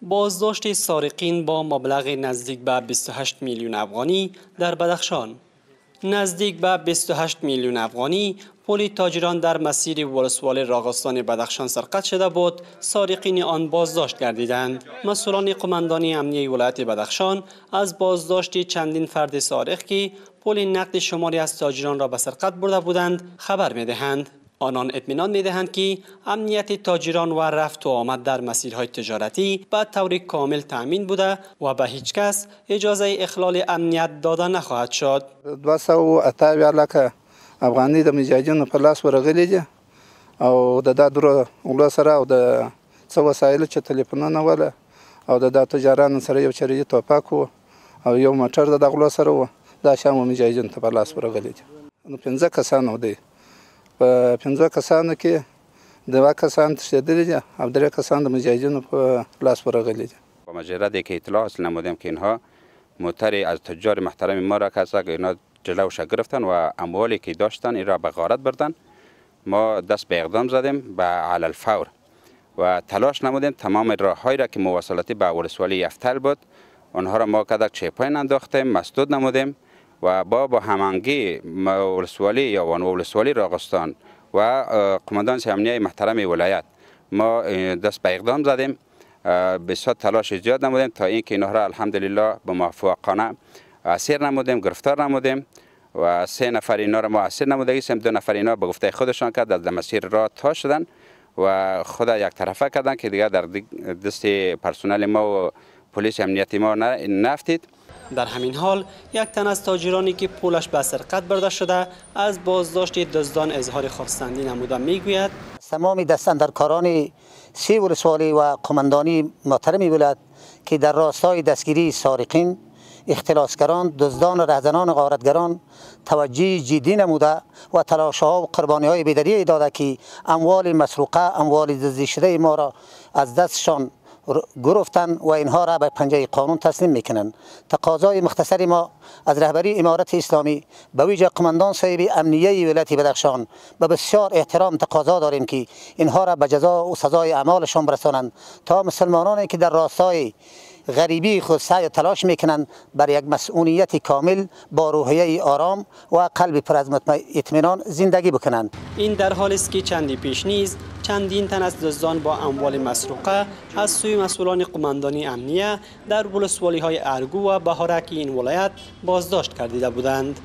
بازداشت سارقین با مبلغ نزدیک به 28 میلیون افغانی در بدخشان. نزدیک به 28 میلیون افغانی پول تاجران در مسیر ولسوالی راغستان بدخشان سرقت شده بود. سارقین آن بازداشت گردیدند. مسئولان قماندانی امنیه ولایت بدخشان از بازداشت چندین فرد سارق که پول نقد شماری از تاجران را به سرقت برده بودند خبر می‌دهند. آنان اطمینان می‌دهند که امنیت تاجران و رفت و آمد در مسیرهای تجارتی به طور کامل تأمین بوده و به هیچ کس اجازه اخلال امنیت داده نخواهد شد. 280 لکه افغانۍ د مجاهدینو په لاس ورغلي دي او د درو غلو سره او د څه وسایل چې تلیفونونه وله او د تجارانو سره یو چریدي توپک و او یو موټر د غلو سره و. دا شامو مجاهدینو ته په لاس ورغلي دي. نو 15 کسان دي. په 15 کسانو کې 2 کسان تښتېدلي دي او 3 کسان د مجاهدینو په لاس ورغلي دي. با مجرد که اطلاع حاصل نمودیم که اینها موتر از تجار محترم ما را که اینا جلوش گرفتن و اموالی که داشتن این را به غارت بردن. ما دست به اقدام زدیم به علی الفور و تلاش نمودیم تمام راههایی را که مواصلاتی به ولسوالی یفتل بود آنها را ما کدک چپاین انداختیم، مسدود نمودیم و با هماهنگی ولسوالی یا ولسوالی راغستان و قماندان امنیه محترم ولایت ما دست به اقدام زدیم. بسیار تلاش زیاد نمودیم تا اینکه اینها را الحمدلله به موفقانه اسیر نمودیم، گرفتار نمودیم و 3 نفر اینا را ما اسیر نموده ایم. 2 نفر اینا به گفته خودشان که در مسیر راه تا شدن و خود یک طرفه کردن که دیگر در دست پرسنل ما و پلیس امنیتی ما نفتید. در همین حال یک تن از تاجرانی که پولش به سرقت برده شده از بازداشت دزدان اظهار خرسندی نموده میگوید تمام دستاندرکاران 3 ولسوالی و قماندانی محترم ولایت که در راستای دستگیری سارقین، اختلاسگران، دزدان و رهزنان غارتگران توجه جدی نموده و تلاش‌ها و قربانی‌های بی‌دریغ داده که اموال مسروقه، اموال دزدی شده ما را از دستشان گرفتن و اینها را به پنجه قانون تسلیم میکنند. تقاضای مختصری ما از رهبری امارت اسلامی به ویژه قماندان صاحب امنیه ولایت بدخشان به بسیار احترام تقاضا داریم که اینها را به جزا و سزای اعمالشان برسانند تا مسلمانانی که در راستای غریبی خود سعی و تلاش میکنند بر یک مسئولیت کامل با روحیه آرام و قلب پر از اطمینان زندگی بکنند. این در حالی است که چندی پیش نیز چندین تن از دزدان با اموال مسروقه از سوی مسئولان قماندانی امنیه در ولسوالی‌های ارگو و بهارک این ولایت بازداشت گردیده بودند.